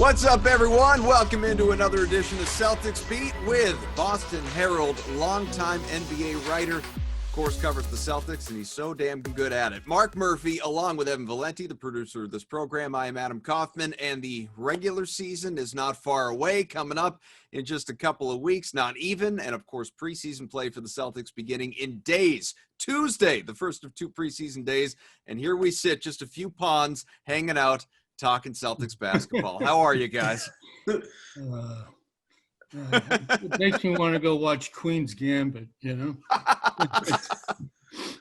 What's up, everyone? Welcome into another edition of Celtics Beat with Boston Herald, longtime NBA writer. Of course, covers the Celtics, and he's so damn good at it. Mark Murphy, along with Evan Valenti, the producer of this program. I am Adam Kaufman, and the regular season is not far away, coming up in just a couple of weeks, not even. And, of course, preseason play for the Celtics beginning in days. Tuesday, the first of two preseason days. And here we sit, just a few pawns hanging out, talking Celtics basketball. How are you guys? It makes me want to go watch Queen's Gambit, you know?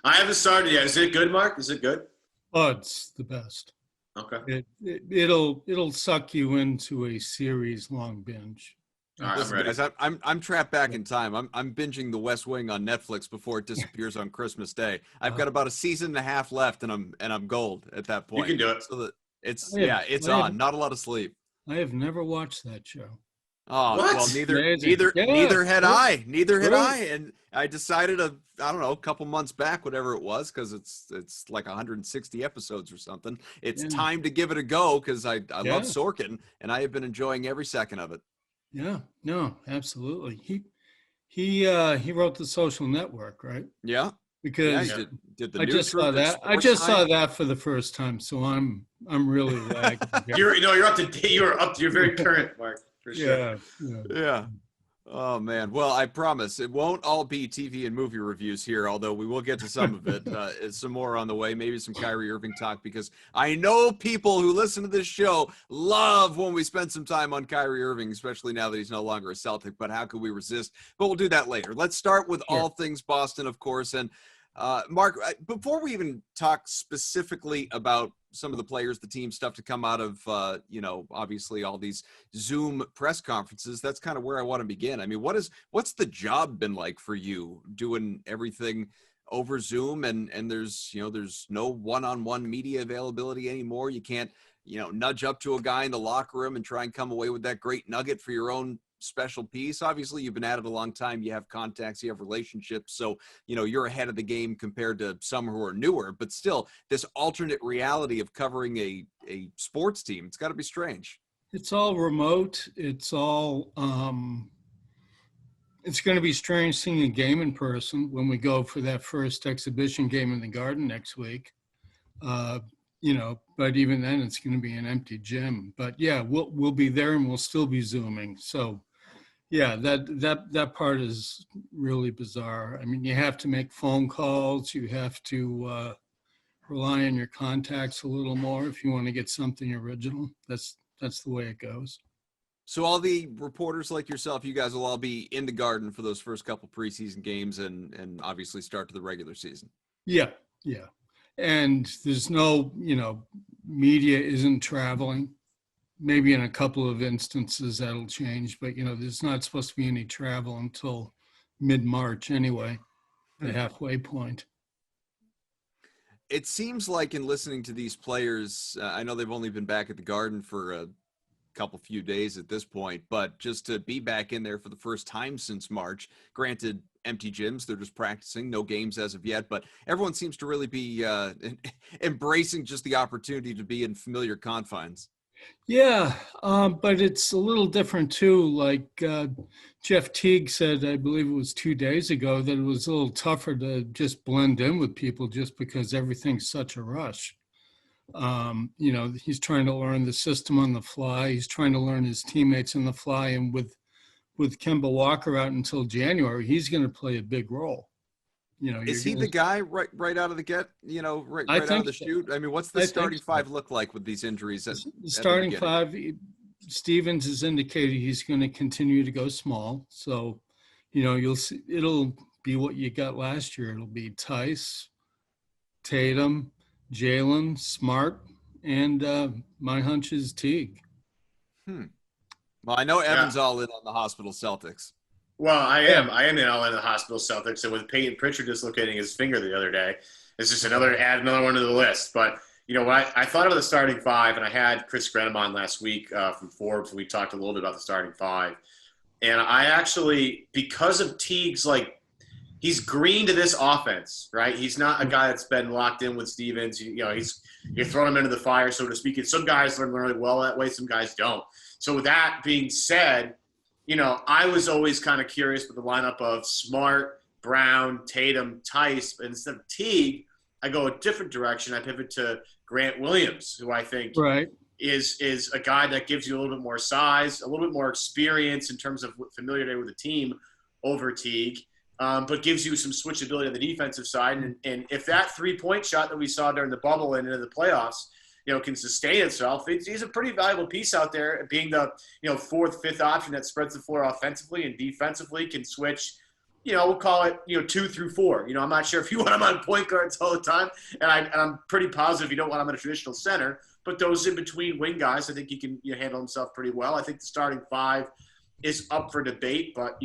I haven't started yet. Is it good, Mark? Is it good? Oh, it's the best. Okay. It'll suck you into a series-long binge. All right, Listen, I'm ready. guys, I'm trapped back in time. I'm binging The West Wing on Netflix before it disappears on Christmas Day. I've got about a season and a half left, and I'm gold at that point. You can do it. So that it's I have- on. Not a lot of sleep. I have never watched that show. Oh, What? well, neither Yeah. had I. Neither had Really? I. And I decided a couple months back, whatever it was, because it's like 160 episodes or something. It's time to give it a go because I love Sorkin, and I have been enjoying every second of it. Yeah, no, absolutely. He wrote The Social Network, right? Yeah. Because Yeah, did the I just saw that. I just saw that for the first time, so I'm really lagging. You're up to date. You're very current, Mark. For sure. Yeah. Oh, man. Well, I promise it won't all be TV and movie reviews here, although we will get to some of it. Some more on the way, maybe some Kyrie Irving talk, because I know people who listen to this show love when we spend some time on Kyrie Irving, especially now that he's no longer a Celtic. But how could we resist? But we'll do that later. Let's start with all things Boston, of course. And Mark, before we even talk specifically about some of the players, the team stuff to come out of, obviously all these Zoom press conferences, that's kind of where I want to begin. I mean, what's the job been like for you doing everything over Zoom and there's no one-on-one media availability anymore. You can't, nudge up to a guy in the locker room and try and come away with that great nugget for your own special piece. Obviously, you've been at it a long time. You have contacts, you have relationships. So, you're ahead of the game compared to some who are newer, but still this alternate reality of covering a sports team, it's got to be strange. It's all remote. It's all, it's going to be strange seeing a game in person when we go for that first exhibition game in the Garden next week. But even then it's going to be an empty gym. But yeah, we'll be there and we'll still be Zooming. So yeah, that part is really bizarre. I mean, you have to make phone calls. You have to rely on your contacts a little more if you want to get something original. That's the way it goes. So all the reporters like yourself, you guys will all be in the Garden for those first couple preseason games and obviously start to the regular season. Yeah. And there's no, media isn't traveling. Maybe in a couple of instances that'll change, but there's not supposed to be any travel until mid-March anyway, the halfway point. It seems like in listening to these players, I know they've only been back at the Garden for a few days at this point, but just to be back in there for the first time since March, granted empty gyms, they're just practicing, no games as of yet, but everyone seems to really be embracing just the opportunity to be in familiar confines. Yeah, but it's a little different too. Like Jeff Teague said, I believe it was 2 days ago, that it was a little tougher to just blend in with people just because everything's such a rush. He's trying to learn the system on the fly. He's trying to learn his teammates on the fly. And with Kemba Walker out until January, he's going to play a big role. Is he the guy right out of the get? Right out of the chute. I mean, what's the starting five look like with these injuries? The starting five, Stevens has indicated he's going to continue to go small. So, you'll see it'll be what you got last year. It'll be Tice, Tatum, Jalen, Smart, and my hunch is Teague. Well, I know Evan's all in on the hospital Celtics. Well, I am in all in the hospital Celtics, and with Peyton Pritchard dislocating his finger the other day, it's just add another one to the list. But I thought of the starting five, and I had Chris Grenham on last week from Forbes, and we talked a little bit about the starting five. And I actually, because of Teague's he's green to this offense, right? He's not a guy that's been locked in with Stevens. You're throwing him into the fire, so to speak. And some guys learn really well that way, some guys don't. So with that being said, I was always kind of curious with the lineup of Smart, Brown, Tatum, Tice, but instead of Teague, I go a different direction. I pivot to Grant Williams, who I think is a guy that gives you a little bit more size, a little bit more experience in terms of familiarity with the team over Teague, but gives you some switchability on the defensive side. And if that three-point shot that we saw during the bubble and into the playoffs, can sustain itself, he's a pretty valuable piece out there, being the, fourth, fifth option that spreads the floor offensively and defensively, can switch, we'll call it, 2 through 4. I'm not sure if you want him on point guards all the time, and I'm pretty positive you don't want him on a traditional center, but those in between wing guys, I think he can handle himself pretty well. I think the starting 5 is up for debate, but,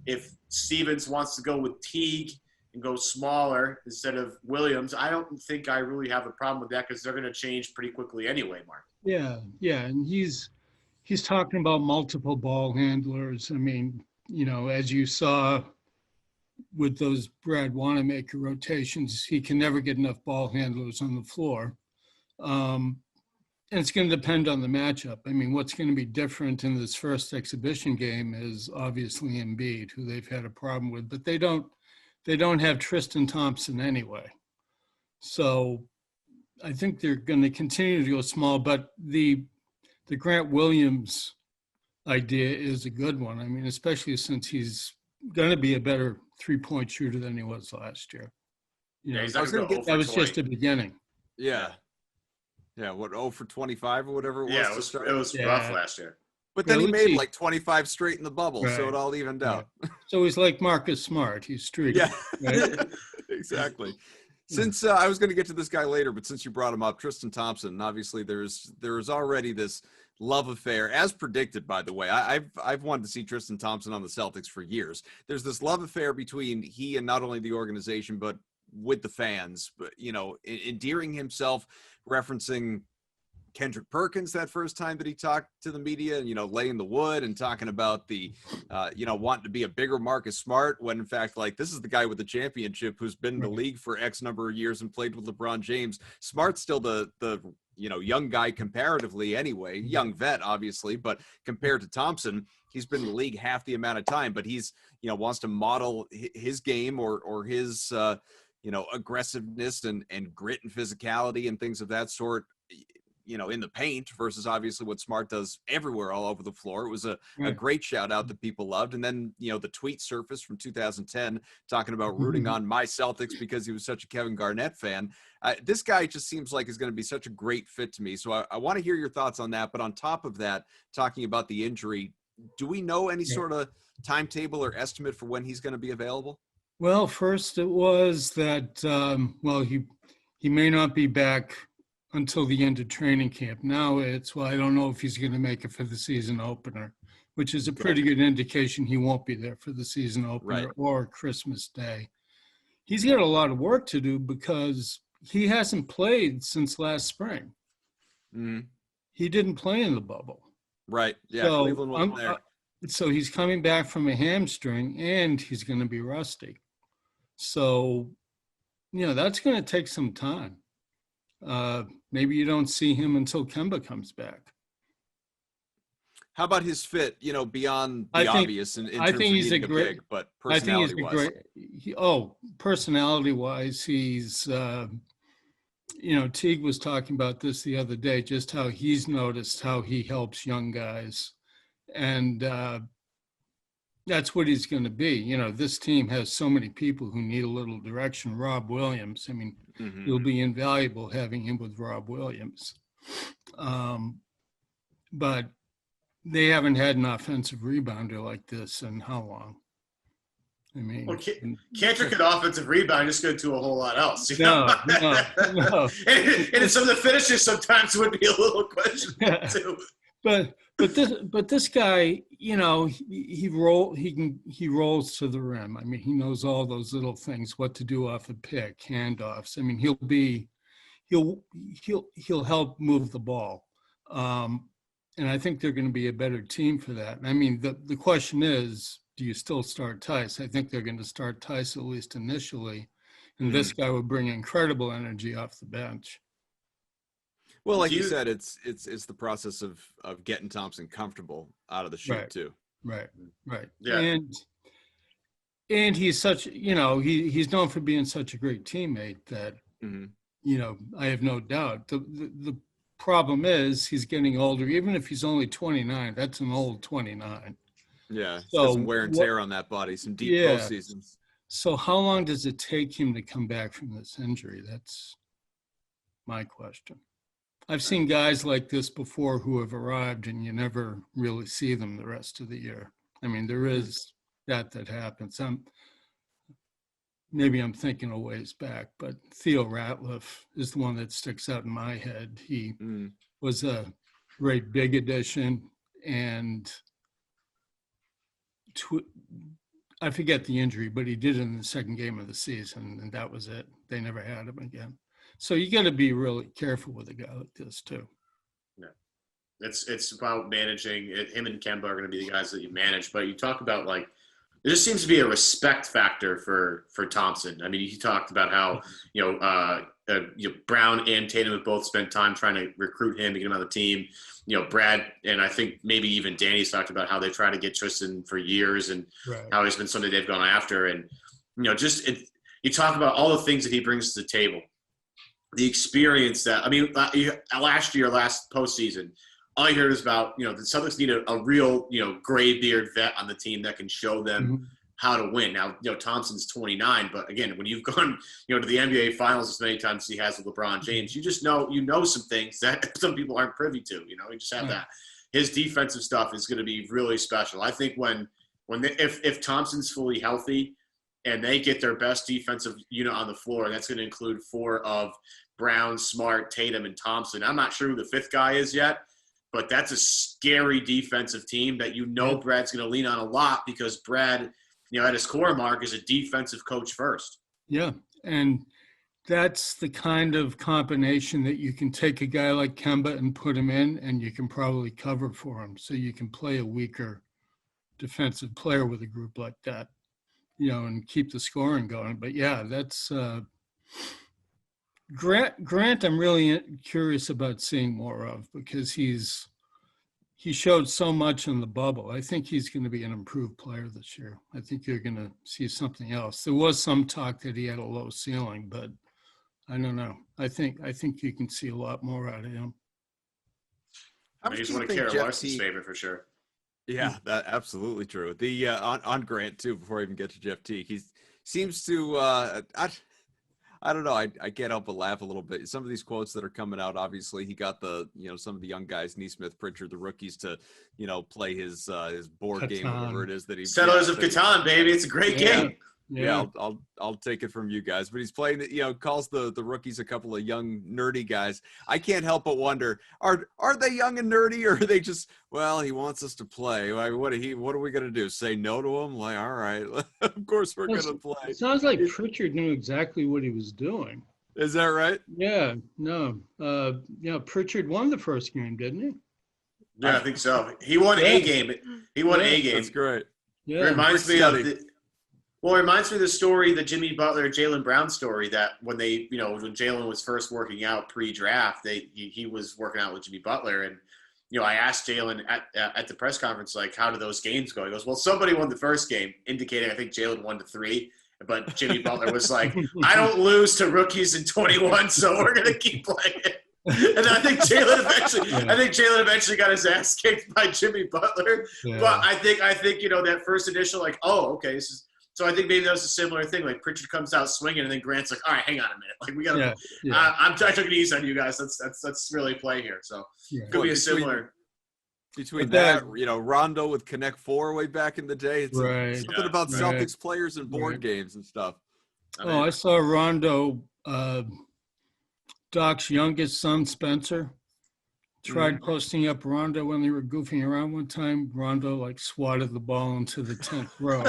if Stevens wants to go with Teague and go smaller instead of Williams, I don't think I really have a problem with that, because they're going to change pretty quickly anyway, Mark. Yeah, and he's talking about multiple ball handlers. I mean, as you saw with those Brad Wanamaker rotations, he can never get enough ball handlers on the floor. And it's going to depend on the matchup. I mean, what's going to be different in this first exhibition game is obviously Embiid, who they've had a problem with, but they don't have Tristan Thompson anyway. So I think they're going to continue to go small, but the Grant Williams idea is a good one. I mean, especially since he's going to be a better three-point shooter than he was last year. He's not going to go that was just a beginning. Yeah. Yeah, what, 0 for 25 or whatever it was? Yeah, it was rough last year. But then he made like 25 straight in the bubble, so it all evened out. So he's like Marcus Smart. He's streaky. Yeah, right? Exactly. Since I was going to get to this guy later, but since you brought him up, Tristan Thompson, obviously there's already this love affair, as predicted, by the way. I've wanted to see Tristan Thompson on the Celtics for years. There's this love affair between he and not only the organization, but with the fans, but, endearing himself, referencing Kendrick Perkins that first time that he talked to the media and, laying the wood and talking about the, wanting to be a bigger Marcus Smart, when in fact, like, this is the guy with the championship who's been in the league for X number of years and played with LeBron James. Smart's still the young guy comparatively anyway, young vet, obviously, but compared to Thompson, he's been in the league half the amount of time, but he's, wants to model his game or his, aggressiveness and grit and physicality and things of that sort, in the paint, versus obviously what Smart does everywhere all over the floor. It was a great shout out that people loved. And then, the tweet surfaced from 2010 talking about rooting on my Celtics because he was such a Kevin Garnett fan. This guy just seems like is going to be such a great fit to me. So I want to hear your thoughts on that. But on top of that, talking about the injury, do we know any sort of timetable or estimate for when he's going to be available? Well, first it was that, he may not be back until the end of training camp. Now it's, I don't know if he's going to make it for the season opener, which is a pretty good indication he won't be there for the season opener or Christmas Day. He's got a lot of work to do because he hasn't played since last spring. Mm-hmm. He didn't play in the bubble. Right. Yeah. So, Cleveland wasn't there. So he's coming back from a hamstring and he's going to be rusty. So, that's going to take some time. Maybe you don't see him until Kemba comes back. How about his fit, beyond the obvious in terms of he's a great, but personality-wise? Personality-wise, he's, Teague was talking about this the other day, just how he's noticed how he helps young guys. And that's what he's going to be. This team has so many people who need a little direction. Rob Williams, it'll be invaluable having him with Rob Williams. But they haven't had an offensive rebounder like this in how long? Cantor could offensive rebound, just go do a whole lot else. No. And some of the finishes sometimes would be a little questionable too. But this guy, he rolls to the rim. He knows all those little things, what to do off a pick, handoffs. He'll help move the ball. And I think they're going to be a better team for that. The question is, do you still start Tice? I think they're going to start Tice at least initially. And this guy would bring incredible energy off the bench. Well, like you said, it's the process of getting Thompson comfortable out of the chute too. Right. Yeah. And he's such, he's known for being such a great teammate that, I have no doubt. The problem is he's getting older. Even if he's only 29, that's an old 29. Yeah, so some wear and tear on that body, some deep postseasons. So how long does it take him to come back from this injury? That's my question. I've seen guys like this before who have arrived and you never really see them the rest of the year. I mean, there is that happens. Maybe I'm thinking a ways back, but Theo Ratliff is the one that sticks out in my head. He was a great big addition, and I forget the injury, but he did it in the second game of the season, and that was it. They never had him again. So you got to be really careful with a guy like this too. Yeah, it's about managing it. Him and Kemba are going to be the guys that you manage, but you talk about like there just seems to be a respect factor for Thompson. I mean, he talked about how Brown and Tatum have both spent time trying to recruit him to get him on the team. Brad and I think maybe even Danny's talked about how they try to get Tristan for years and how he's been somebody they've gone after. And you talk about all the things that he brings to the table. The experience that, last postseason, all you heard is about, the Celtics need a real, gray beard vet on the team that can show them how to win. Now, Thompson's 29, but again, when you've gone, to the NBA finals as many times as he has with LeBron James, you just know, some things that some people aren't privy to, you just have that. His defensive stuff is going to be really special. I think if Thompson's fully healthy and they get their best defensive unit on the floor, and that's going to include 4 of Brown, Smart, Tatum, and Thompson. I'm not sure who the 5th guy is yet, but that's a scary defensive team that Brad's going to lean on a lot because Brad, at his core mark, is a defensive coach first. Yeah, and that's the kind of combination that you can take a guy like Kemba and put him in, and you can probably cover for him. So you can play a weaker defensive player with a group like that, and keep the scoring going. But yeah, that's Grant, I'm really curious about seeing more of because he showed so much in the bubble. I think he's going to be an improved player this year. I think you're going to see something else. There was some talk that he had a low ceiling, but I don't know. I think you can see a lot more out of him. He's one of Kara Larson's favorite for sure. Yeah, that's absolutely true. The on Grant too. Before I even get to Jeff Teague, he seems to. I don't know. I can't help but laugh a little bit. Some of these quotes that are coming out, obviously, he got some of the young guys, Neesmith, Pritchard, the rookies, to play his board Catan. game, whatever it is that he. Settlers of Catan, baby. It's a great game. Yeah, I'll take it from you guys. But he's playing, calls the rookies a couple of young nerdy guys. I can't help but wonder, are they young and nerdy, or are they just, well, he wants us to play. Like, what are we gonna do? Say no to him? Like, all right, of course we're gonna play. It sounds like Pritchard knew exactly what he was doing. Is that right? Yeah, no. Pritchard won the first game, didn't he? Yeah, I think so. He won a game. A game. That's great. Yeah. It reminds me of the story, the Jimmy Butler, Jaylen Brown story, that when when Jaylen was first working out pre-draft, he was working out with Jimmy Butler. And, I asked Jaylen at the press conference, like, how do those games go? He goes, well, somebody won the first game, indicating I think Jaylen won to 3. But Jimmy Butler was like, I don't lose to rookies in 21, so we're going to keep playing. And I think Jaylen eventually got his ass kicked by Jimmy Butler. Yeah. But I think that first initial, like, oh, okay, this is. So I think maybe that was a similar thing. Like Pritchard comes out swinging, and then Grant's like, "All right, hang on a minute. Like we got to. I took it easy on you guys. Let's really play here." So could be a similar. Between that, Rondo with Connect 4 way back in the day. It's something about Celtics players and board games and stuff. I saw Rondo, Doc's youngest son, Spencer, tried posting up Rondo when they were goofing around one time. Rondo swatted the ball into the 10th row.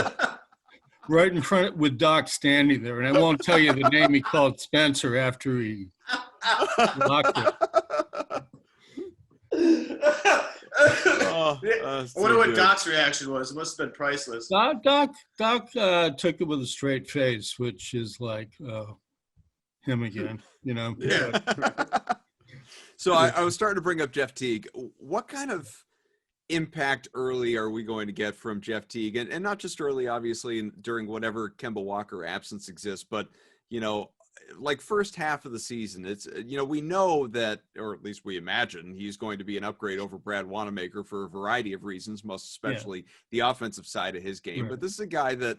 Right in front with Doc standing there. And I won't tell you the name he called Spencer after he blocked it. I wonder what Doc's reaction was. It must have been priceless. Doc took it with a straight face, which is like him again, Yeah. So I was starting to bring up Jeff Teague. What kind of impact early are we going to get from Jeff Teague? And not just early, obviously, during whatever Kemba Walker absence exists, but, like first half of the season, it's, we know that, or at least we imagine he's going to be an upgrade over Brad Wanamaker for a variety of reasons, most especially the offensive side of his game. Right. But this is a guy that,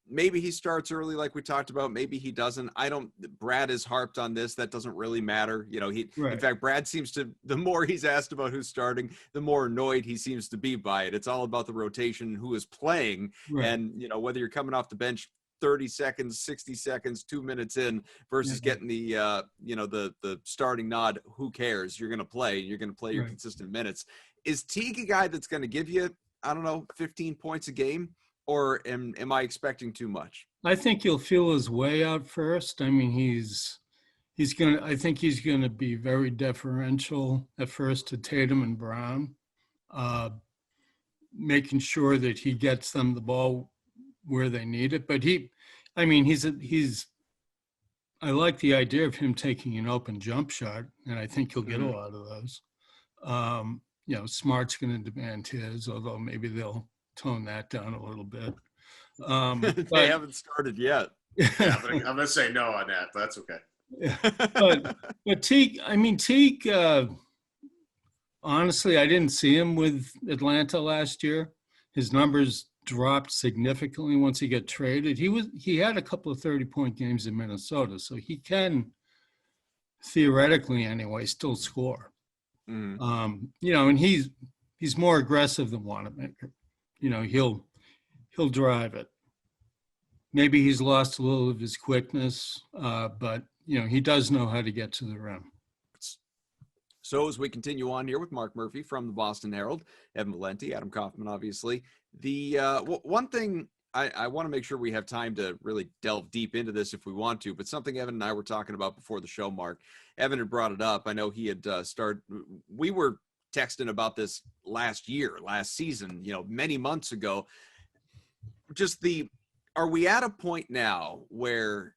maybe he starts early like we talked about. Maybe he doesn't. Brad has harped on this. That doesn't really matter. In fact, Brad seems to, the more he's asked about who's starting, the more annoyed he seems to be by it. It's all about the rotation, who is playing. Right. And, whether you're coming off the bench 30 seconds, 60 seconds, 2 minutes in versus getting the, the starting nod, who cares? You're going to play. You're going to play your consistent minutes. Is Teague a guy that's going to give you, 15 points a game? Or am I expecting too much? I think he'll feel his way out first. I mean, I think he's gonna be very deferential at first to Tatum and Brown, making sure that he gets them the ball where they need it. But I like the idea of him taking an open jump shot, and I think he'll get a lot of those. Smart's going to demand his, although maybe they'll tone that down a little bit. They haven't started yet. Yeah, I'm going to say no on that, but that's okay. But Teague, honestly, I didn't see him with Atlanta last year. His numbers dropped significantly once he got traded. He had a couple of 30-point games in Minnesota, so he can theoretically anyway still score. And he's more aggressive than Wanamaker. He'll drive it. Maybe he's lost a little of his quickness, but he does know how to get to the rim. So as we continue on here with Mark Murphy from the Boston Herald, Evan Valenti, Adam Kaufman, obviously, the one thing I want to make sure we have time to really delve deep into this if we want to, but something Evan and I were talking about before the show, Mark. Evan had brought it up. I know he had we were texting about this last season, many months ago. Are we at a point now where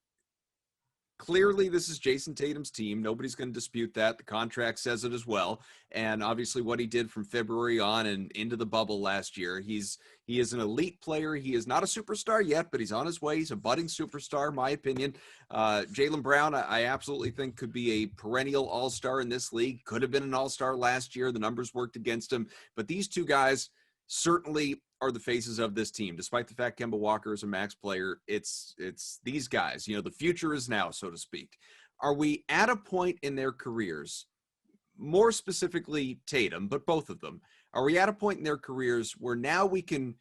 clearly this is Jason Tatum's team? Nobody's going to dispute that. The contract says it as well. And obviously what he did from February on and into the bubble last year, he is an elite player. He is not a superstar yet, but he's on his way. He's a budding superstar, in my opinion. Jaylen Brown, I absolutely think could be a perennial all-star in this league. Could have been an all-star last year. The numbers worked against him. But these two guys certainly are the faces of this team. Despite the fact Kemba Walker is a max player, it's these guys. The future is now, so to speak. Are we at a point in their careers, more specifically Tatum, but both of them, are we at a point in their careers where now we can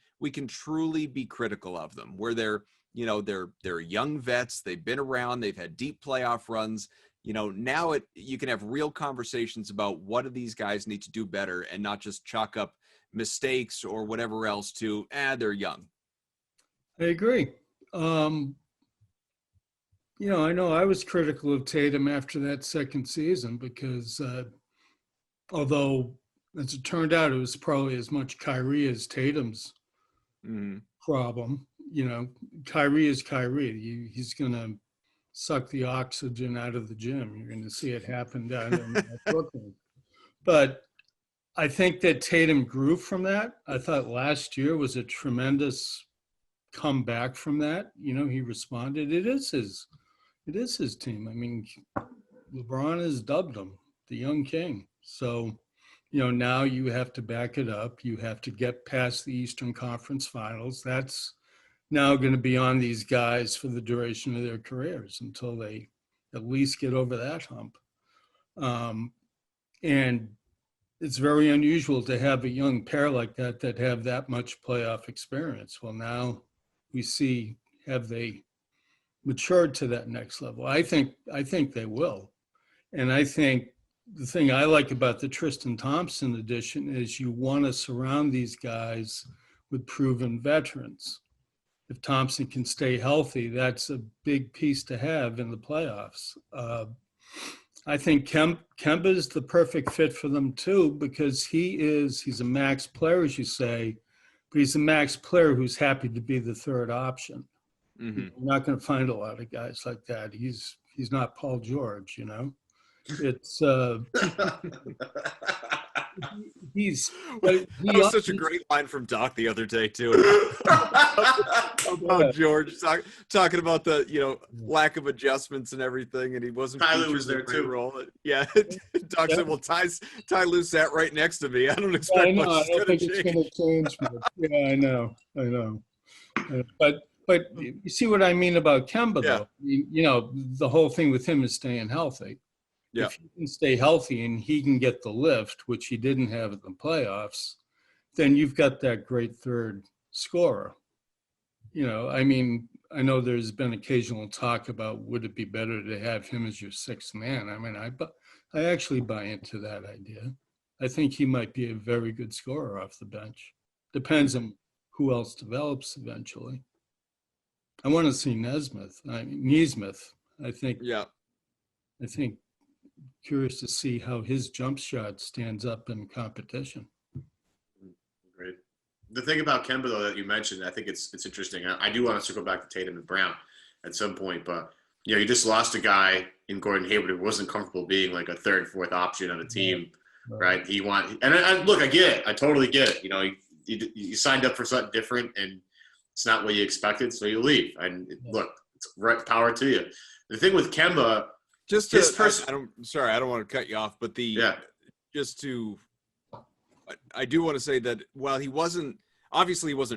truly be critical of them, where they're young vets, they've been around, they've had deep playoff runs. Now you can have real conversations about what do these guys need to do better and not just chalk up mistakes or whatever else to they're young. I agree. I know I was critical of Tatum after that second season because although as it turned out it was probably as much Kyrie as Tatum's problem. Kyrie is Kyrie. He's going to suck the oxygen out of the gym. You're going to see it happen down in Brooklyn. But I think that Tatum grew from that. I thought last year was a tremendous comeback from that. He responded. It is his team. I mean, LeBron has dubbed him the young king. So, now you have to back it up. You have to get past the Eastern Conference Finals. That's now going to be on these guys for the duration of their careers until they at least get over that hump. And it's very unusual to have a young pair like that have that much playoff experience. Well, now we see, have they matured to that next level? I think they will. And I think the thing I like about the Tristan Thompson edition is you want to surround these guys with proven veterans. If Thompson can stay healthy, that's a big piece to have in the playoffs. I think Kemba is the perfect fit for them too, because he's a max player, as you say, but he's a max player who's happy to be the third option. Mm-hmm. You're not going to find a lot of guys like that. He's not Paul George, It's he's. That was such a great line from Doc the other day too. Oh, George talking about the lack of adjustments and everything, and he wasn't. Ty Lue was there too. Role. Yeah, Doc said, "Well, Ty Lue sat right next to me. I don't expect I know. much I don't think change." it's going to change much. Yeah, I know. But you see what I mean about Kemba, though. The whole thing with him is staying healthy. Yeah. If he can stay healthy and he can get the lift, which he didn't have in the playoffs, then you've got that great third scorer. I mean, I know there's been occasional talk about would it be better to have him as your sixth man. I mean, I actually buy into that idea. I think he might be a very good scorer off the bench. Depends on who else develops eventually. I want to see Nesmith. I think. Yeah. I think. Curious to see how his jump shot stands up in competition. Great. The thing about Kemba, though, that you mentioned, I think it's interesting. I do want to circle back to Tatum and Brown at some point, but you just lost a guy in Gordon Hayward who wasn't comfortable being like a third, fourth option on a team, right? Look, I get it. I totally get it. You signed up for something different, and it's not what you expected, so you leave. And look, it's right power to you. The thing with Kemba. I don't want to cut you off, but I do want to say that while he wasn't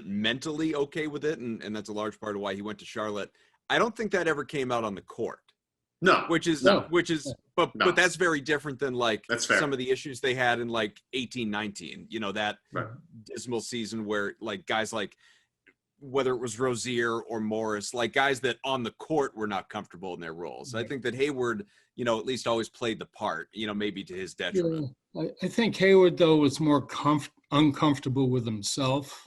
mentally okay with it, and that's a large part of why he went to Charlotte, I don't think that ever came out on the court. No, but that's very different than some of the issues they had in 18-19, that dismal season where guys whether it was Rozier or Morris, guys that on the court were not comfortable in their roles. I think that Hayward, at least always played the part, maybe to his detriment. Yeah, I think Hayward, though, was more uncomfortable with himself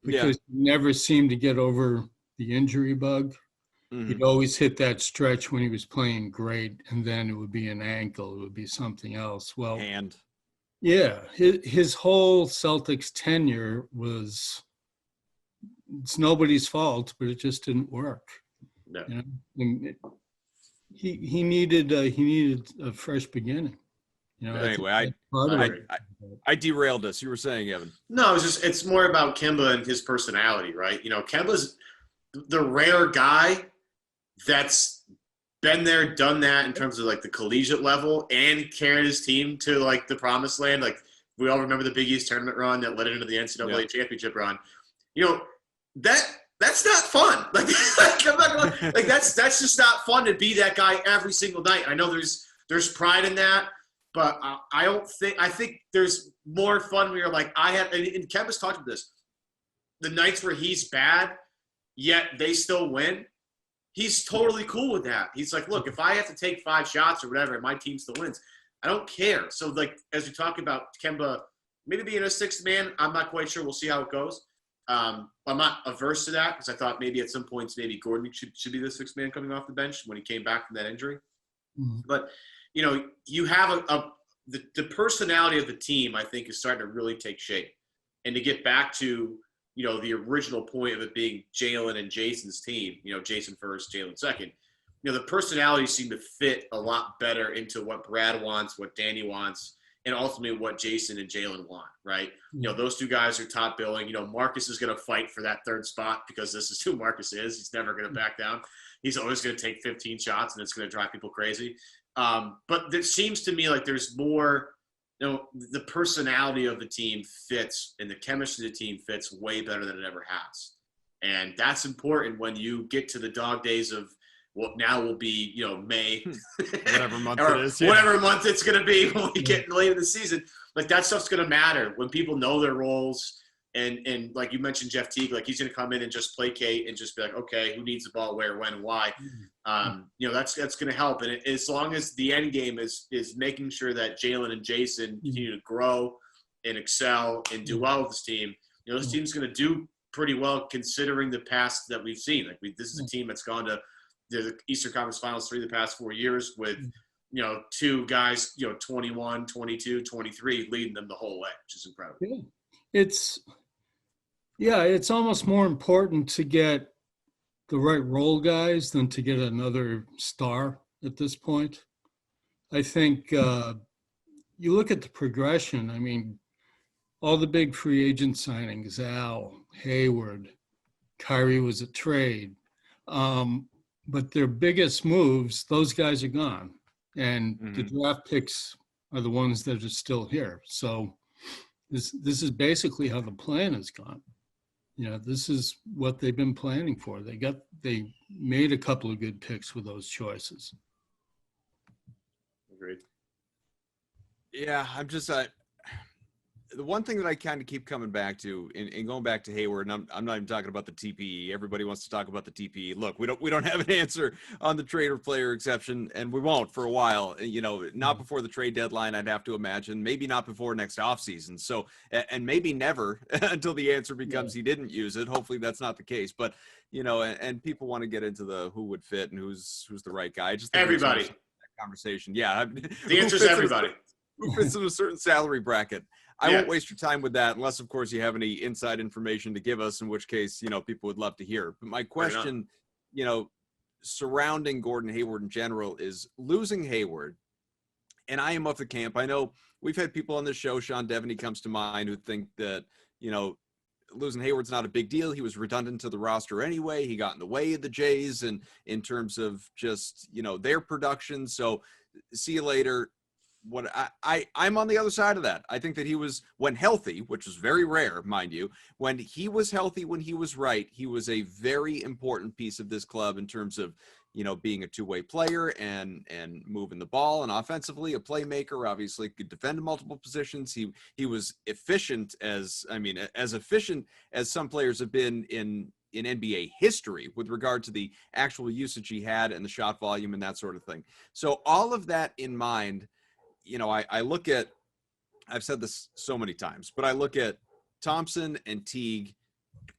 because he never seemed to get over the injury bug. Mm-hmm. He'd always hit that stretch when he was playing great, and then it would be an ankle. It would be something else. Well, yeah, his whole Celtics tenure was – it's nobody's fault, but it just didn't work. No. He needed a fresh beginning. Anyway, I derailed us. You were saying, Evan. No, it's more about Kemba and his personality, right? Kemba's the rare guy that's been there, done that in terms of the collegiate level and carried his team to the promised land. We all remember the Big East tournament run that led into the NCAA championship run. That's not fun. I'm not gonna, that's just not fun to be that guy every single night. I know there's pride in that, but I think there's more fun when you're and Kemba's talked about this. The nights where he's bad, yet they still win, he's totally cool with that. He's like, look, if I have to take 5 shots or whatever and my team still wins, I don't care. So as we talk about Kemba maybe being a sixth man, I'm not quite sure. We'll see how it goes. I'm not averse to that because I thought maybe at some points maybe Gordon should be the sixth man coming off the bench when he came back from that injury. Mm-hmm. But you have the personality of the team, I think, is starting to really take shape. And to get back to the original point of it being Jalen and Jason's team, Jason first, Jalen second. The personalities seem to fit a lot better into what Brad wants, what Danny wants, and ultimately what Jason and Jalen want, right? Those two guys are top billing. Marcus is going to fight for that third spot because this is who Marcus is. He's never going to back down. He's always going to take 15 shots, and it's going to drive people crazy. But it seems to me like there's more, the personality of the team fits and the chemistry of the team fits way better than it ever has. And that's important when you get to the dog days of what now will be, May. Whatever month it is. Yeah. Whatever month it's going to be when we get late in the season. That stuff's going to matter when people know their roles. And like you mentioned, Jeff Teague, he's going to come in and just placate and just be like, okay, who needs the ball, where, when, and why? That's going to help. And as long as the end game is making sure that Jalen and Jason continue to grow and excel and do well with this team, this team's going to do pretty well considering the past that we've seen. This is a team that's gone to the Eastern Conference Finals 3 the past 4 years with, 2 guys, 21, 22, 23 leading them the whole way, which is incredible. It's almost more important to get the right role guys than to get another star at this point. I think you look at the progression. I mean, all the big free agent signings, Al, Hayward, Kyrie was a trade. But their biggest moves, those guys are gone. And the draft picks are the ones that are still here. So this is basically how the plan has gone. You know, this is what they've been planning for. They made a couple of good picks with those choices. Agreed. Yeah, I'm just the one thing that I kind of keep coming back to, and going back to Hayward, and I'm not even talking about the TPE. Everybody wants to talk about the TPE. Look, we don't have an answer on the trade or player exception, and we won't for a while. You know, not before the trade deadline, I'd have to imagine. Maybe not before next offseason. So, and maybe never until the answer becomes he didn't use it. Hopefully that's not the case. But, you know, and people want to get into the who would fit and who's the right guy. I just think everybody. That conversation. Yeah. The answer is everybody. Who fits in a certain salary bracket. I won't waste your time with that unless, of course, you have any inside information to give us, in which case, you know, people would love to hear. But my question, you know, surrounding Gordon Hayward in general is losing Hayward. And I am of the camp. I know we've had people on this show, Sean Devaney comes to mind, who think that, you know, losing Hayward's not a big deal. He was redundant to the roster anyway. He got in the way of the Jays and in terms of just, you know, their production. So see you later. What I'm on the other side of that. I think that he was, when healthy, which is very rare, mind you, when he was healthy, when he was right, he was a very important piece of this club in terms of, you know, being a two-way player and moving the ball, and offensively a playmaker, obviously could defend in multiple positions. He was efficient as efficient as some players have been in NBA history with regard to the actual usage he had and the shot volume and that sort of thing. So all of that in mind, you know, I look at, I've said this so many times, but I look at Thompson and Teague,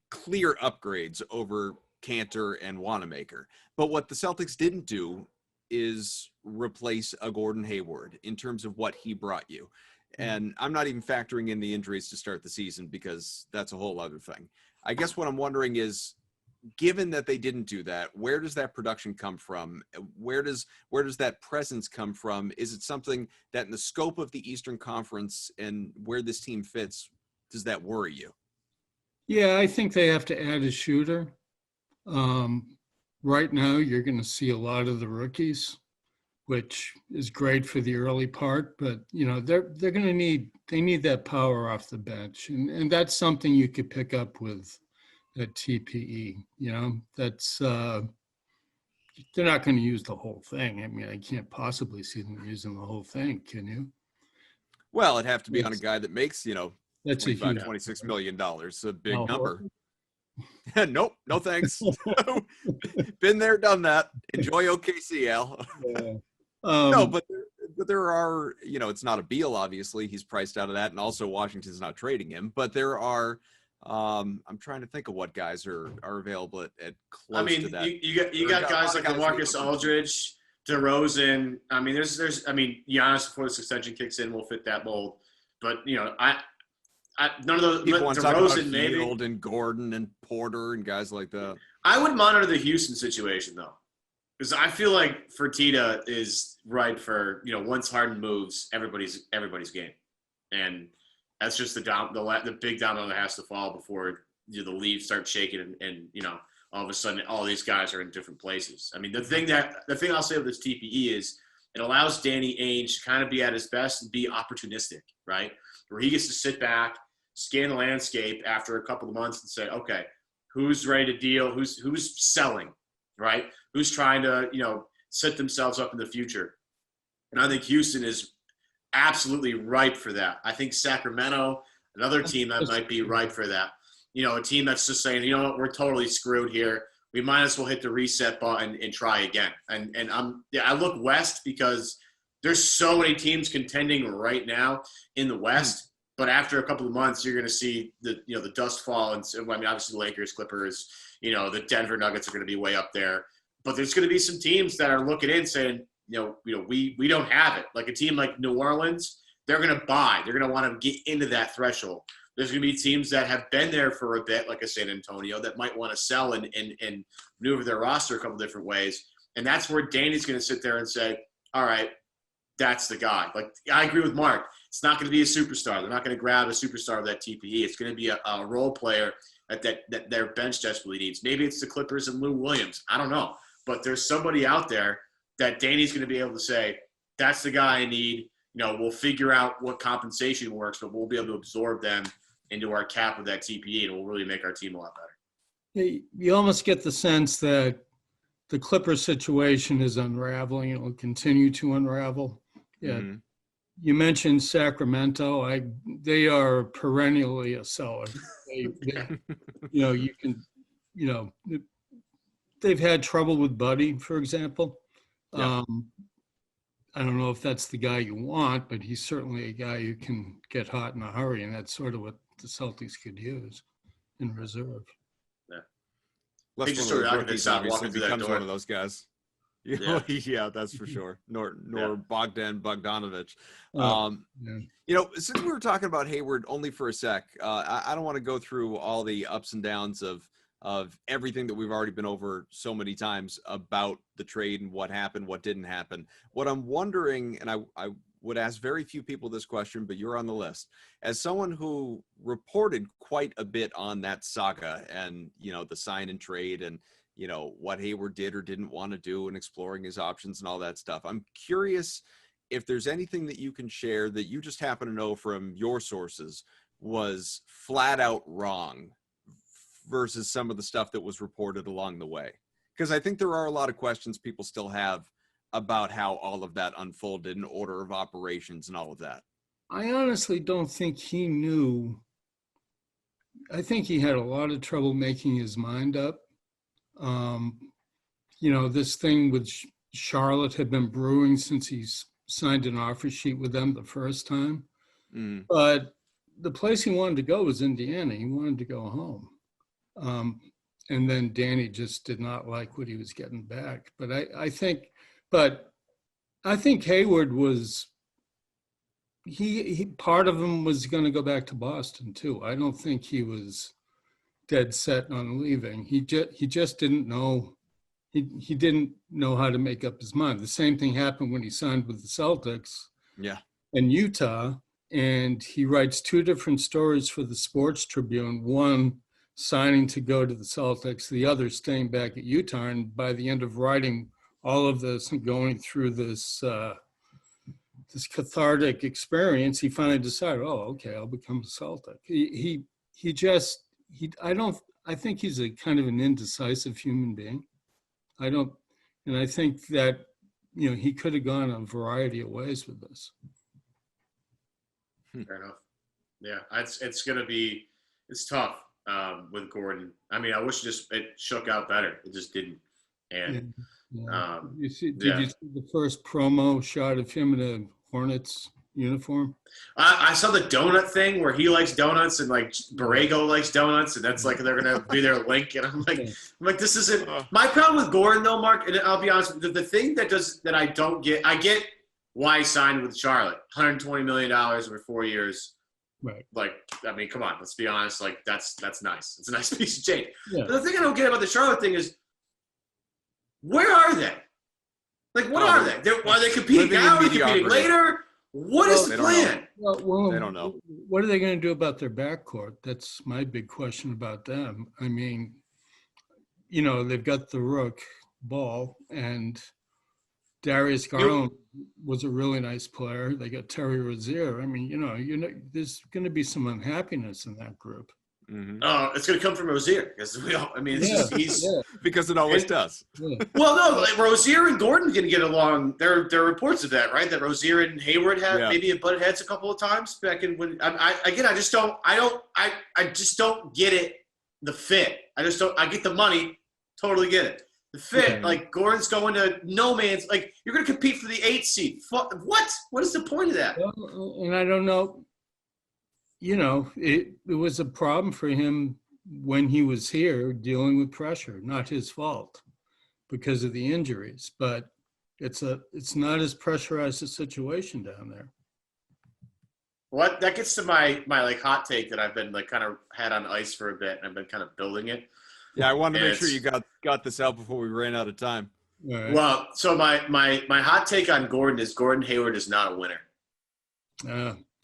clear upgrades over Cantor and Wanamaker. But what the Celtics didn't do is replace a Gordon Hayward in terms of what he brought you. And I'm not even factoring in the injuries to start the season because that's a whole other thing. I guess what I'm wondering is, given that they didn't do that, where does that production come from? Where does that presence come from? Is it something that in the scope of the Eastern Conference and where this team fits, does that worry you? Yeah, I think they have to add a shooter. Right now, you're going to see a lot of the rookies, which is great for the early part, but you know, they're going to need that power off the bench. And that's something you could pick up with at TPE, you know, that's, they're not going to use the whole thing. I mean, I can't possibly see them using the whole thing. Can you? Well, it'd have to be on a guy that makes, you know, that's $26 million, a big number. Horford? Nope, no thanks. Been there, done that. Enjoy OKC, Al. Yeah. No, but there are, you know, it's not a Beal, obviously. He's priced out of that, and also Washington's not trading him. But there are, I'm trying to think of what guys are available at close to that. You got guys like LaMarcus Aldridge, DeRozan. I mean, there's Giannis before this extension kicks in will fit that mold. But you know, none of those. People want to talk about maybe Field and Gordon and Porter and guys like that. I would monitor the Houston situation though, because I feel like Fertitta is right for, you know, once Harden moves, everybody's game, and that's just the big domino that has to fall before, you know, the leaves start shaking and you know, all of a sudden all these guys are in different places. I mean, the thing I'll say with this TPE is it allows Danny Ainge to kind of be at his best and be opportunistic, right? Where he gets to sit back, scan the landscape after a couple of months and say, okay, who's ready to deal? Who's selling, right? Who's trying to, you know, set themselves up in the future? And I think Houston is absolutely ripe for that. I think Sacramento, another team that might be ripe for that. You know, a team that's just saying, you know what, we're totally screwed here. We might as well hit the reset button and try again. And I look west because there's so many teams contending right now in the West. But after a couple of months, you're going to see the dust fall. And I mean, obviously the Lakers, Clippers, you know, the Denver Nuggets are going to be way up there. But there's going to be some teams that are looking in saying, we don't have it. Like a team like New Orleans, they're going to buy. They're going to want to get into that threshold. There's going to be teams that have been there for a bit, like a San Antonio, that might want to sell and maneuver their roster a couple different ways. And that's where Danny's going to sit there and say, all right, that's the guy. Like, I agree with Mark. It's not going to be a superstar. They're not going to grab a superstar of that TPE. It's going to be a role player that their bench desperately needs. Maybe it's the Clippers and Lou Williams. I don't know. But there's somebody out there that Danny's going to be able to say, that's the guy I need. We'll figure out what compensation works, but we'll be able to absorb them into our cap with that TPE, and it will really make our team a lot better. You almost get the sense that the Clippers situation is unraveling. It will continue to unravel. Yeah. Mm-hmm. You mentioned Sacramento. They are perennially a seller. They've had trouble with Buddy, for example. Yeah. I don't know if that's the guy you want, but he's certainly a guy who can get hot in a hurry, and that's sort of what the Celtics could use in reserve. Yeah. He just sort of obviously becomes one of those guys. Yeah, that's for sure. Nor Bogdan Bogdanovic. Since we were talking about Hayward only for a sec, I don't want to go through all the ups and downs of everything that we've already been over so many times about the trade and what happened, what didn't happen. What I'm wondering, and I would ask very few people this question, but you're on the list, as someone who reported quite a bit on that saga and, the sign and trade and, what Hayward did or didn't want to do and exploring his options and all that stuff. I'm curious if there's anything that you can share that you just happen to know from your sources was flat out wrong versus some of the stuff that was reported along the way. Because I think there are a lot of questions people still have about how all of that unfolded in order of operations and all of that. I honestly don't think he knew. I think he had a lot of trouble making his mind up. This thing with Charlotte had been brewing since he's signed an offer sheet with them the first time. Mm. But the place he wanted to go was Indiana. He wanted to go home. And then Danny just did not like what he was getting back. But I think Hayward was, he part of him was going to go back to Boston too. I don't think he was dead set on leaving. He just didn't know. He didn't know how to make up his mind. The same thing happened when he signed with the Celtics. Yeah. In Utah, and he writes two different stories for the Sports Tribune. One signing to go to the Celtics, the other staying back at Utah. And by the end of writing all of this and going through this this cathartic experience, he finally decided, okay, I'll become a Celtic. I think he's a kind of an indecisive human being. I think that, he could have gone a variety of ways with this. Fair enough. Yeah, it's tough with Gordon. I mean, I wish it shook out better. It just didn't. And did you see the first promo shot of him in a Hornets uniform? I saw the donut thing where he likes donuts and like Borrego likes donuts, and that's like they're gonna be their link. And I'm like, this isn't my problem with Gordon though, Mark. And I'll be honest, the thing that I don't get, I get why he signed with Charlotte, $120 million over 4 years. Right. Like, I mean, come on, let's be honest. Like, that's nice. It's a nice piece of change. Yeah. But the thing I don't get about the Charlotte thing is, where are they? Like, what are they? Are they competing now? Are they competing later? What is the plan? Well, they don't know. What are they going to do about their backcourt? That's my big question about them. I mean, they've got the Rook Ball, and Darius Garland was a really nice player. They got Terry Rozier. I mean, there's going to be some unhappiness in that group. Mm-hmm. It's going to come from Rozier because because it always does. Yeah. Well, no, like Rozier and Gordon going to get along. There are reports of that, right? That Rozier and Hayward have maybe butted heads a couple of times back in when. I just don't get it. The fit. I get the money. Totally get it. The fit. Like Gordon's going to no man's. Like you're going to compete for the 8th seed. What? What is the point of that? Well, and I don't know. It was a problem for him when he was here dealing with pressure, not his fault because of the injuries, but it's not as pressurized a situation down there. Well, that gets to my like hot take that I've been like kind of had on ice for a bit and I've been kind of building it. Yeah, I wanted to make sure you got this out before we ran out of time. All right. Well, so my hot take on Gordon is Gordon Hayward is not a winner.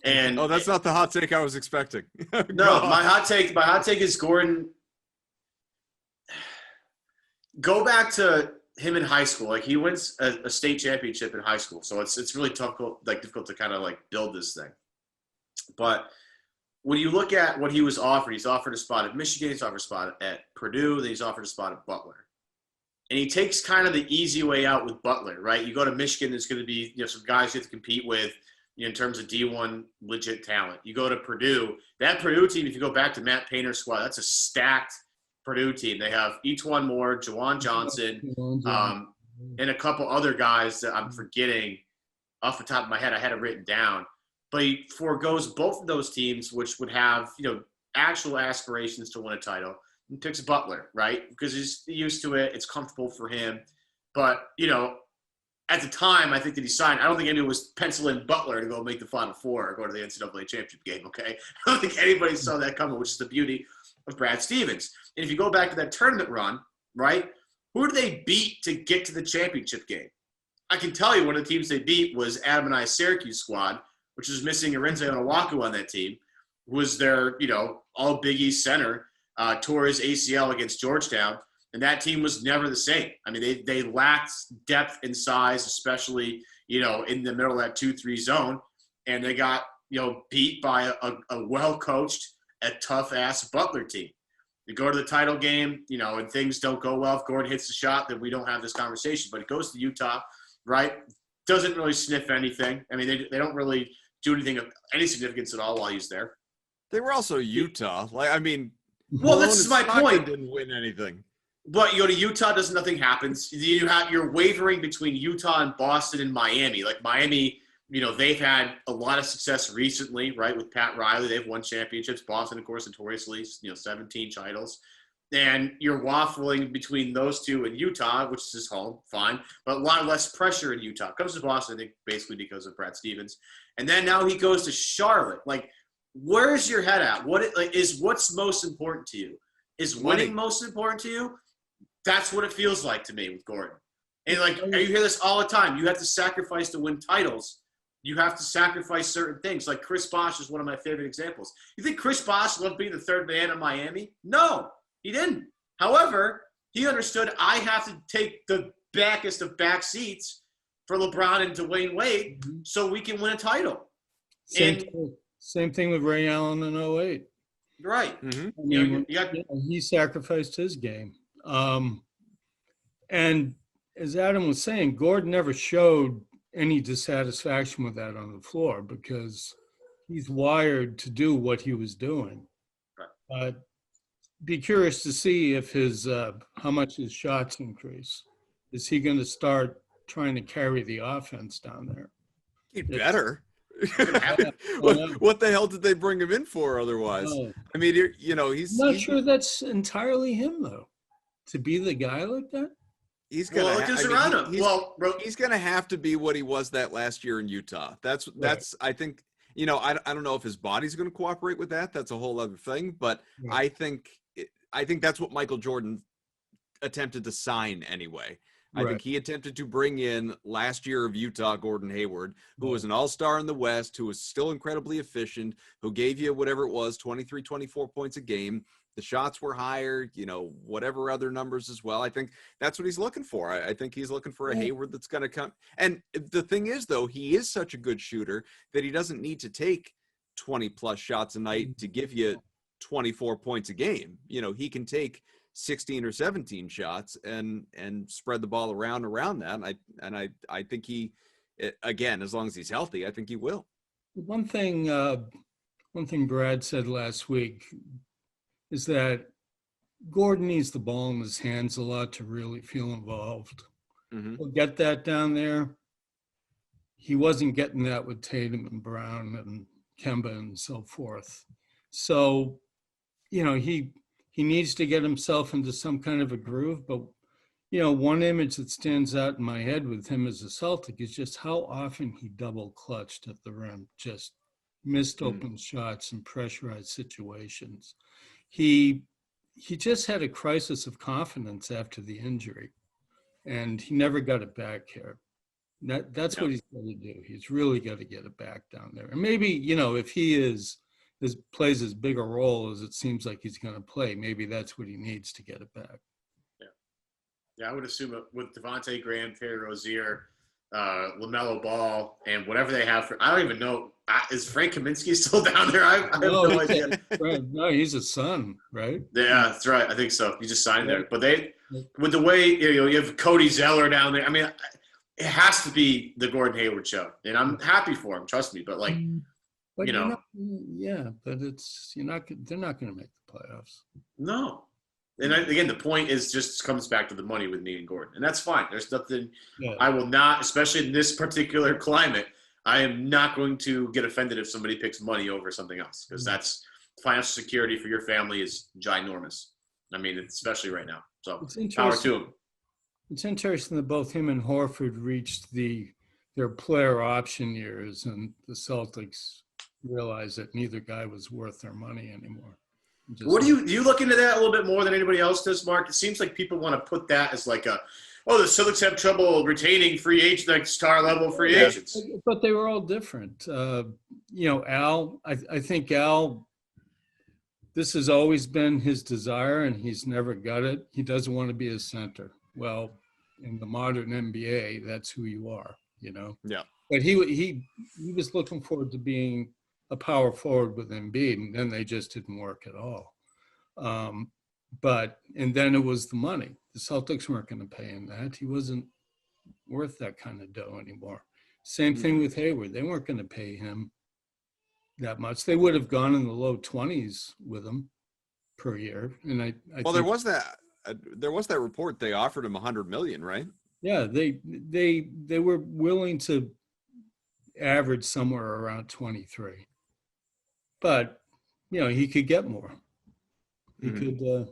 And Oh, that's not the hot take I was expecting. no, my hot take is Gordon. Go back to him in high school. Like he wins a state championship in high school, so it's really difficult to kind of like build this thing. But when you look at what he was offered, he's offered a spot at Michigan, he's offered a spot at Purdue, then he's offered a spot at Butler. And he takes kind of the easy way out with Butler, right? You go to Michigan, there's going to be some guys you have to compete with in terms of D1 legit talent. You go to Purdue, that Purdue team, if you go back to Matt Painter's squad, that's a stacked Purdue team. They have E'Twaun Moore, Jawan Johnson, and a couple other guys that I'm forgetting off the top of my head. I had it written down. But he forgoes both of those teams, which would have, actual aspirations to win a title, and picks Butler, right? Because he's used to it. It's comfortable for him. But, at the time, I think that he signed, I don't think anyone was penciling Butler to go make the Final Four or go to the NCAA championship game, okay? I don't think anybody saw that coming, which is the beauty of Brad Stevens. And if you go back to that tournament run, right, who did they beat to get to the championship game? I can tell you one of the teams they beat was Adam and I's Syracuse squad, which was missing Arinze Onawaku on that team, who was their, all Big East center, tore his ACL against Georgetown, and that team was never the same. I mean, they lacked depth and size, especially, in the middle of that 2-3 zone, and they got, beat by a well-coached, a tough-ass Butler team. You go to the title game, and things don't go well. If Gordon hits the shot, then we don't have this conversation. But it goes to Utah, right? Doesn't really sniff anything. I mean, they don't really do anything of any significance at all while he's there. They were also Utah. Well, this is my point. Didn't win anything. But you go to Utah, nothing happens. You're wavering between Utah and Boston and Miami. Like Miami, they've had a lot of success recently, right? With Pat Riley, they've won championships. Boston, of course, notoriously, 17 titles. And you're waffling between those two and Utah, which is his home, fine. But a lot less pressure in Utah. Comes to Boston, I think, basically because of Brad Stevens. And then now he goes to Charlotte. Like, where's your head at? What's most important to you? Is winning most important to you? That's what it feels like to me with Gordon. And, you hear this all the time. You have to sacrifice to win titles. You have to sacrifice certain things. Like Chris Bosh is one of my favorite examples. You think Chris Bosh loved being the third man in Miami? No. He didn't. However, he understood I have to take the backest of back seats for LeBron and Dwayne Wade so we can win a title. Same thing with Ray Allen in 08. Right. Mm-hmm. He sacrificed his game. And as Adam was saying, Gordon never showed any dissatisfaction with that on the floor because he's wired to do what he was doing. Right. Be curious to see if how much his shots increase. Is he going to start trying to carry the offense down there? He'd better. What the hell did they bring him in for otherwise? I mean, he's not sure that's entirely him though. To be the guy like that, he's gonna. He's gonna have to be what he was that last year in Utah. That's. I think. I don't know if his body's going to cooperate with that. That's a whole other thing. But I think that's what Michael Jordan attempted to sign anyway. I think he attempted to bring in last year of Utah, Gordon Hayward, who was an all-star in the West, who was still incredibly efficient, who gave you whatever it was, 23, 24 points a game. The shots were higher, whatever other numbers as well. I think that's what he's looking for. I think he's looking for a Hayward that's going to come. And the thing is, though, he is such a good shooter that he doesn't need to take 20-plus shots a night to give you 24 points a game. He can take 16 or 17 shots and spread the ball around that. And I think he, again, as long as he's healthy, I think he will. One thing Brad said last week is that Gordon needs the ball in his hands a lot to really feel involved. Mm-hmm. He'll get that down there. He wasn't getting that with Tatum and Brown and Kemba and so forth. So, he needs to get himself into some kind of a groove. But, one image that stands out in my head with him as a Celtic is just how often he double clutched at the rim, just missed open shots in pressurized situations. He just had a crisis of confidence after the injury. and he never got it back here. That's Yeah. what he's got to do. He's really got to get it back down there. And maybe, if he plays as big a role as it seems like he's going to play, maybe that's what he needs to get it back. Yeah, I would assume with Devontae Graham, Terry Rozier, LaMelo Ball, and whatever they have for – I don't even know. Is Frank Kaminsky still down there? I have no idea. No, he's a Son, right? Yeah, that's right. I think so. He just signed there. But with the way you have Cody Zeller down there, I mean, it has to be the Gordon Hayward show. And I'm happy for him, trust me. But, But but they're not going to make the playoffs. No. And again, the point is just comes back to the money with me and Gordon. And that's fine. There's nothing I will not, especially in this particular climate, I am not going to get offended if somebody picks money over something else, because that's financial security for your family is ginormous. I mean, especially right now. So power to him. It's interesting that both him and Horford reached their player option years, and the Celtics realized that neither guy was worth their money anymore. Do you look into that a little bit more than anybody else does, Mark? It seems like people want to put that as like the Celtics have trouble retaining free agents, like star level free agents. But they were all different. Al, I think Al, this has always been his desire, and he's never got it. He doesn't want to be a center. Well, in the modern NBA, that's who you are, Yeah. But he was looking forward to being a power forward with Embiid, and then they just didn't work at all. And then it was the money. The Celtics weren't going to pay him that. He wasn't worth that kind of dough anymore. Same thing with Hayward. They weren't going to pay him that much. They would have gone in the low 20s with him per year. And I there was that report they offered him $100 million, right? Yeah, they were willing to average somewhere around 23. But, he could get more. He could,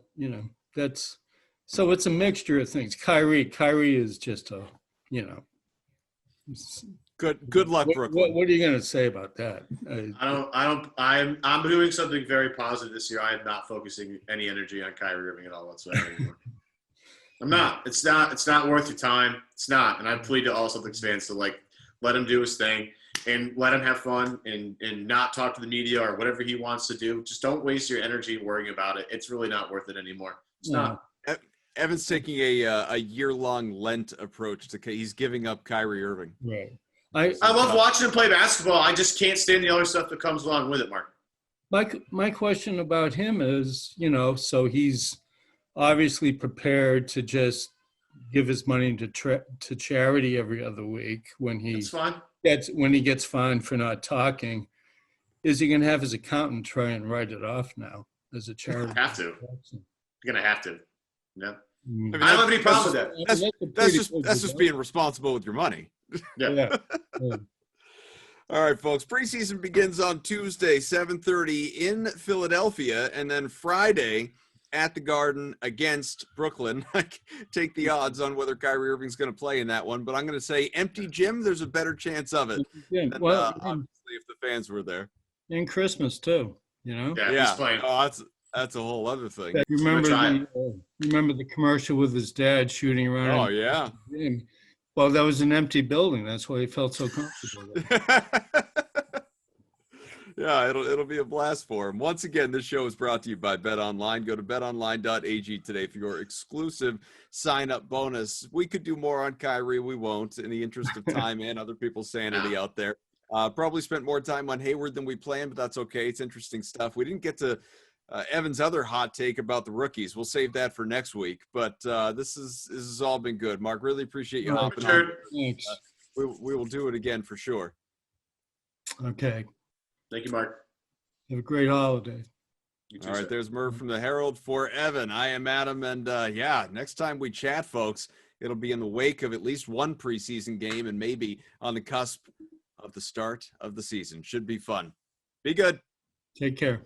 so it's a mixture of things. Kyrie is just good luck, Brooklyn. What are you going to say about that? I'm doing something very positive this year. I am not focusing any energy on Kyrie Irving at all whatsoever anymore. I'm not. It's not worth your time. It's not. And I plead to all Celtics fans to let him do his thing and let him have fun and not talk to the media or whatever he wants to do. Just don't waste your energy worrying about it. It's really not worth it anymore. It's not. Evan's taking a year-long Lent approach to he's giving up Kyrie Irving. Right. I love watching him play basketball. I just can't stand the other stuff that comes along with it, Mark. My question about him is, so he's obviously prepared to just give his money to charity every other week when he gets fined for not talking. Is he going to have his accountant try and write it off now as a charity? Have to. You're going to have to. Yeah. I don't have any problem with that. That's just being responsible with your money. Yeah. All right, folks. Preseason begins on Tuesday, 7:30 in Philadelphia, and then Friday at the Garden against Brooklyn. I take the odds on whether Kyrie Irving's going to play in that one, but I'm going to say empty gym. There's a better chance of it. Than, obviously, if the fans were there. And Christmas too. Yeah. He's playing. Oh, that's a whole other thing. Remember the commercial with his dad shooting around? Oh yeah. Well, that was an empty building. That's why he felt so comfortable. Yeah, it'll be a blast for him. Once again, this show is brought to you by BetOnline. Go to betonline.ag today for your exclusive sign-up bonus. We could do more on Kyrie. We won't, in the interest of time and other people's sanity out there. Probably spent more time on Hayward than we planned, but that's okay. It's interesting stuff. We didn't get to Evan's other hot take about the rookies. We'll save that for next week. But this has all been good. Mark, really appreciate you hopping on. Thanks. We will do it again for sure. Okay. Thank you, Mark. Have a great holiday. You too, all right, sir. there's Murph from the Herald for Evan. I am Adam, and next time we chat, folks, it'll be in the wake of at least one preseason game and maybe on the cusp of the start of the season. Should be fun. Be good. Take care.